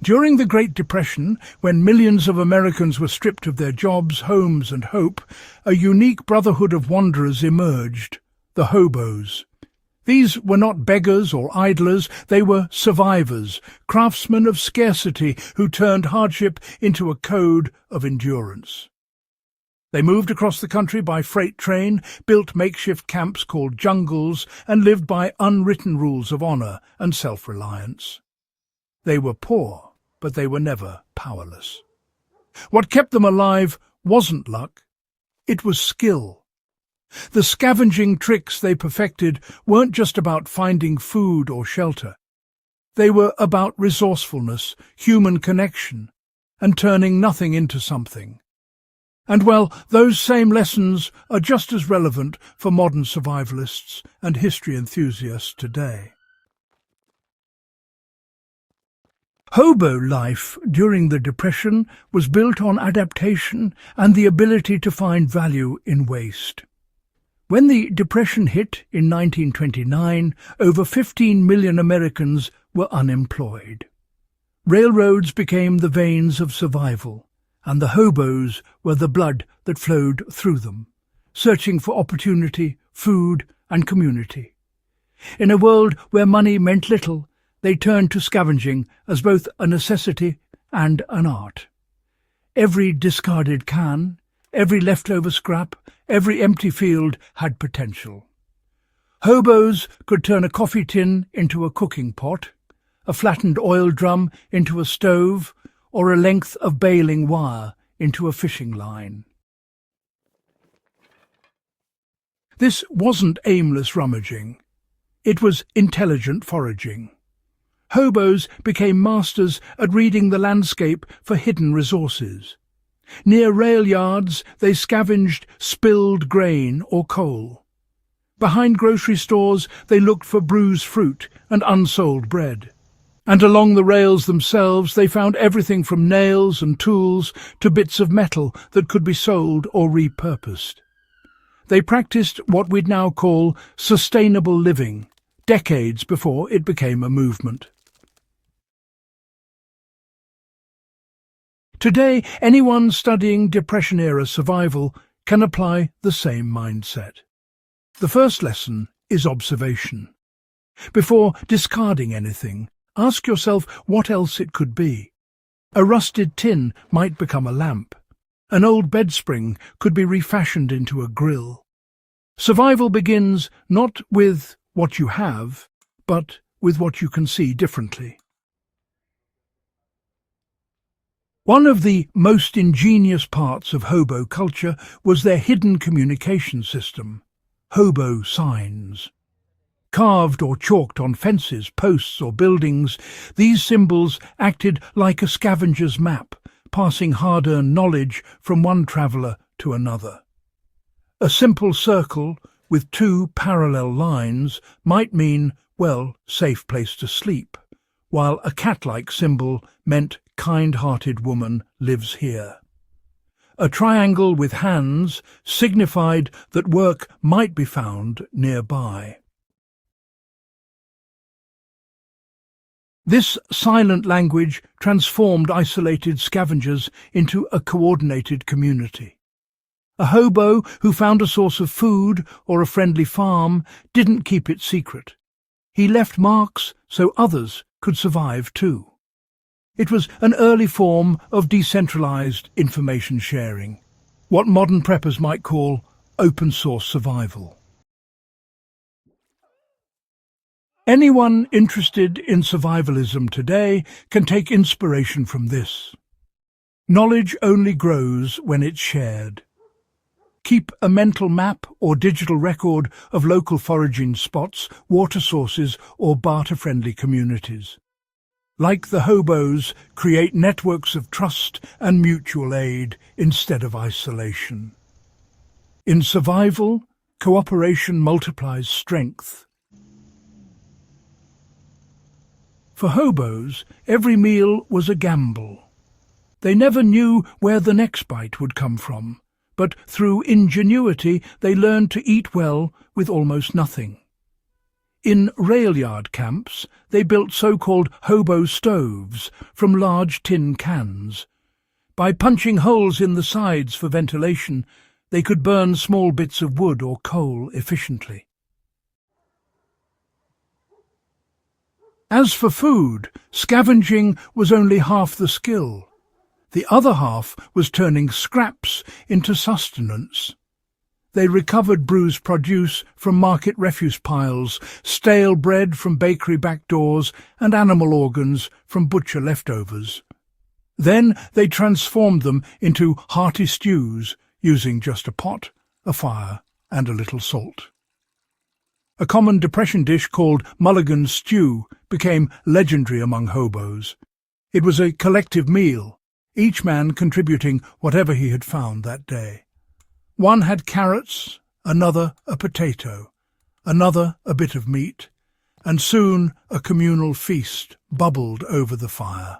During the Great Depression, when millions of Americans were stripped of their jobs, homes and hope, a unique brotherhood of wanderers emerged, the hobos. These were not beggars or idlers, they were survivors, craftsmen of scarcity who turned hardship into a code of endurance. They moved across the country by freight train, built makeshift camps called jungles, and lived by unwritten rules of honor and self-reliance. They were poor, but they were never powerless. What kept them alive wasn't luck, it was skill. The scavenging tricks they perfected weren't just about finding food or shelter. They were about resourcefulness, human connection, and turning nothing into something. And well, those same lessons are just as relevant for modern survivalists and history enthusiasts today. Hobo life during the Depression was built on adaptation and the ability to find value in waste. When the Depression hit in 1929, over 15 million Americans were unemployed. Railroads became the veins of survival, and the hobos were the blood that flowed through them, searching for opportunity, food, and community. In a world where money meant little, they turned to scavenging as both a necessity and an art. Every discarded can, every leftover scrap, every empty field had potential. Hobos could turn a coffee tin into a cooking pot, a flattened oil drum into a stove, or a length of baling wire into a fishing line. This wasn't aimless rummaging. It was intelligent foraging. Hobos became masters at reading the landscape for hidden resources. Near rail yards, they scavenged spilled grain or coal. Behind grocery stores, they looked for bruised fruit and unsold bread. And along the rails themselves, they found everything from nails and tools to bits of metal that could be sold or repurposed. They practiced what we'd now call sustainable living, decades before it became a movement. Today, anyone studying Depression-era survival can apply the same mindset. The first lesson is observation. Before discarding anything, ask yourself what else it could be. A rusted tin might become a lamp. An old bedspring could be refashioned into a grill. Survival begins not with what you have, but with what you can see differently. One of the most ingenious parts of hobo culture was their hidden communication system, hobo signs. Carved or chalked on fences, posts or buildings, these symbols acted like a scavenger's map, passing hard-earned knowledge from one traveller to another. A simple circle with two parallel lines might mean, well, safe place to sleep, while a cat-like symbol meant kind-hearted woman lives here. A triangle with hands signified that work might be found nearby. This silent language transformed isolated scavengers into a coordinated community. A hobo who found a source of food or a friendly farm didn't keep it secret. He left marks so others could survive too. It was an early form of decentralized information sharing, what modern preppers might call open-source survival. Anyone interested in survivalism today can take inspiration from this. Knowledge only grows when it's shared. Keep a mental map or digital record of local foraging spots, water sources, or barter-friendly communities. Like the hobos, create networks of trust and mutual aid instead of isolation. In survival, cooperation multiplies strength. For hobos, every meal was a gamble. They never knew where the next bite would come from, but through ingenuity they learned to eat well with almost nothing. In railyard camps, they built so-called hobo stoves from large tin cans. By punching holes in the sides for ventilation, they could burn small bits of wood or coal efficiently. As for food, scavenging was only half the skill. The other half was turning scraps into sustenance. They recovered bruised produce from market refuse piles, stale bread from bakery back doors, and animal organs from butcher leftovers. Then they transformed them into hearty stews, using just a pot, a fire, and a little salt. A common depression dish called Mulligan's stew became legendary among hobos. It was a collective meal, each man contributing whatever he had found that day. One had carrots, another a potato, another a bit of meat, and soon a communal feast bubbled over the fire.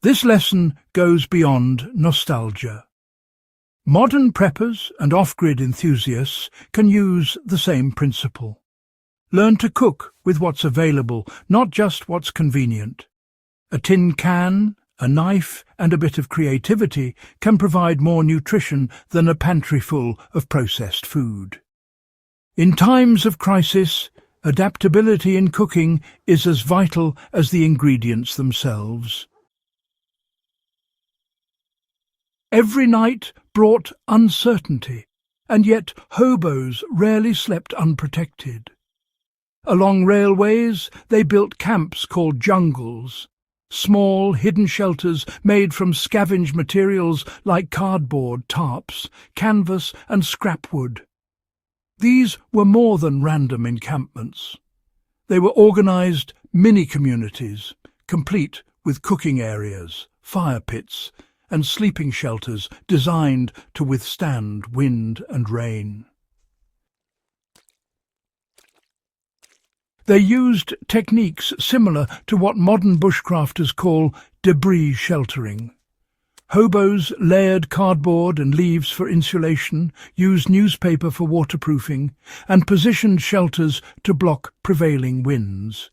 This lesson goes beyond nostalgia. Modern preppers and off-grid enthusiasts can use the same principle. Learn to cook with what's available, not just what's convenient. A tin can, a knife, and a bit of creativity can provide more nutrition than a pantry full of processed food. In times of crisis, adaptability in cooking is as vital as the ingredients themselves. Every night brought uncertainty, and yet hobos rarely slept unprotected. Along railways they built camps called jungles, small hidden shelters made from scavenged materials like cardboard, tarps, canvas and scrap wood. These were more than random encampments. They were organised mini-communities, complete with cooking areas, fire pits, and sleeping shelters designed to withstand wind and rain. They used techniques similar to what modern bushcrafters call debris sheltering. Hobos layered cardboard and leaves for insulation, used newspaper for waterproofing, and positioned shelters to block prevailing winds.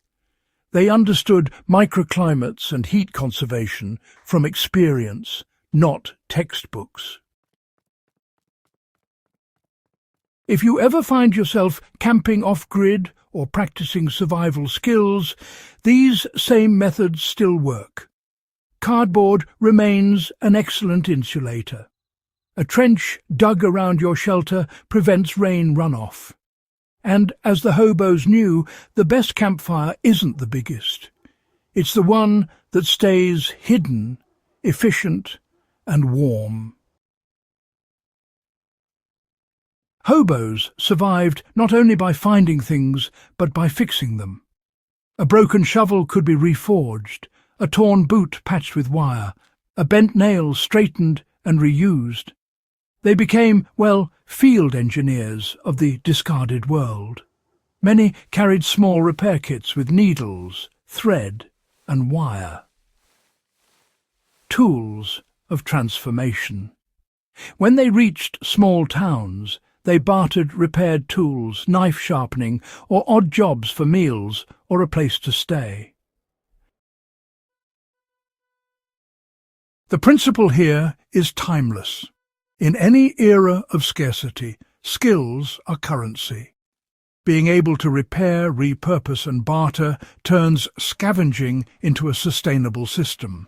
They understood microclimates and heat conservation from experience, not textbooks. If you ever find yourself camping off-grid or practicing survival skills, these same methods still work. Cardboard remains an excellent insulator. A trench dug around your shelter prevents rain runoff. And as the hobos knew, the best campfire isn't the biggest. It's the one that stays hidden, efficient, and warm. Hobos survived not only by finding things, but by fixing them. A broken shovel could be reforged, a torn boot patched with wire, a bent nail straightened and reused. They became, field engineers of the discarded world. Many carried small repair kits with needles, thread, and wire. Tools of transformation. When they reached small towns, they bartered repaired tools, knife sharpening, or odd jobs for meals or a place to stay. The principle here is timeless. In any era of scarcity, skills are currency. Being able to repair, repurpose and barter turns scavenging into a sustainable system.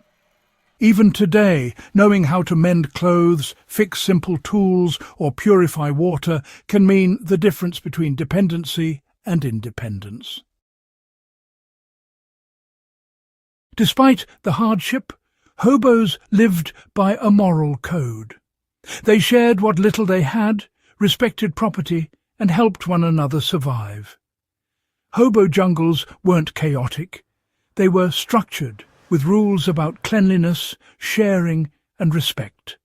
Even today, knowing how to mend clothes, fix simple tools or purify water can mean the difference between dependency and independence. Despite the hardship, hobos lived by a moral code. They shared what little they had, respected property, and helped one another survive. Hobo jungles weren't chaotic. They were structured, with rules about cleanliness, sharing, and respect.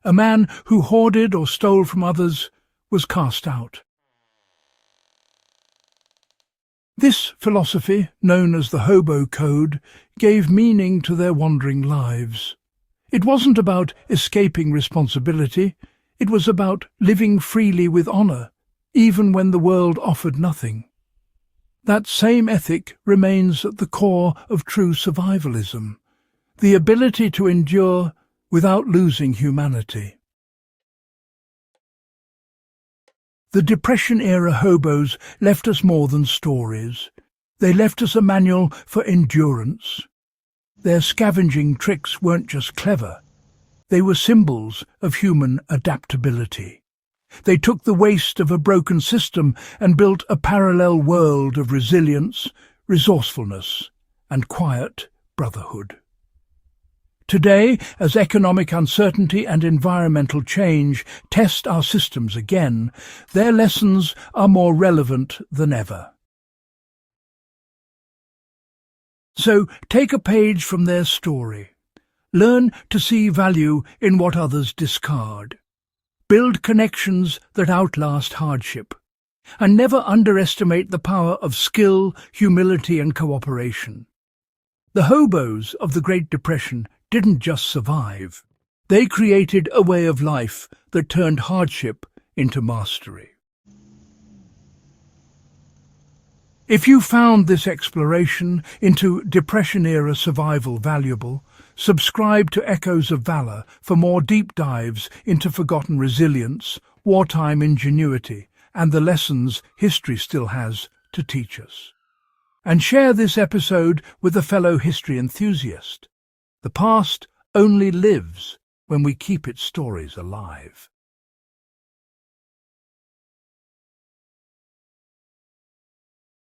A man who hoarded or stole from others was cast out. This philosophy, known as the Hobo Code, gave meaning to their wandering lives. It wasn't about escaping responsibility, It was about living freely with honour, even when the world offered nothing. That same ethic remains at the core of true survivalism, the ability to endure without losing humanity. The Depression-era hobos left us more than stories. They left us a manual for endurance. Their scavenging tricks weren't just clever. They were symbols of human adaptability. They took the waste of a broken system and built a parallel world of resilience, resourcefulness, and quiet brotherhood. Today, as economic uncertainty and environmental change test our systems again, their lessons are more relevant than ever. So take a page from their story. Learn to see value in what others discard. Build connections that outlast hardship. And never underestimate the power of skill, humility and cooperation. The hobos of the Great Depression didn't just survive. They created a way of life that turned hardship into mastery. If you found this exploration into Depression-era survival valuable, subscribe to Echoes of Valor for more deep dives into forgotten resilience, wartime ingenuity, and the lessons history still has to teach us. And share this episode with a fellow history enthusiast. The past only lives when we keep its stories alive.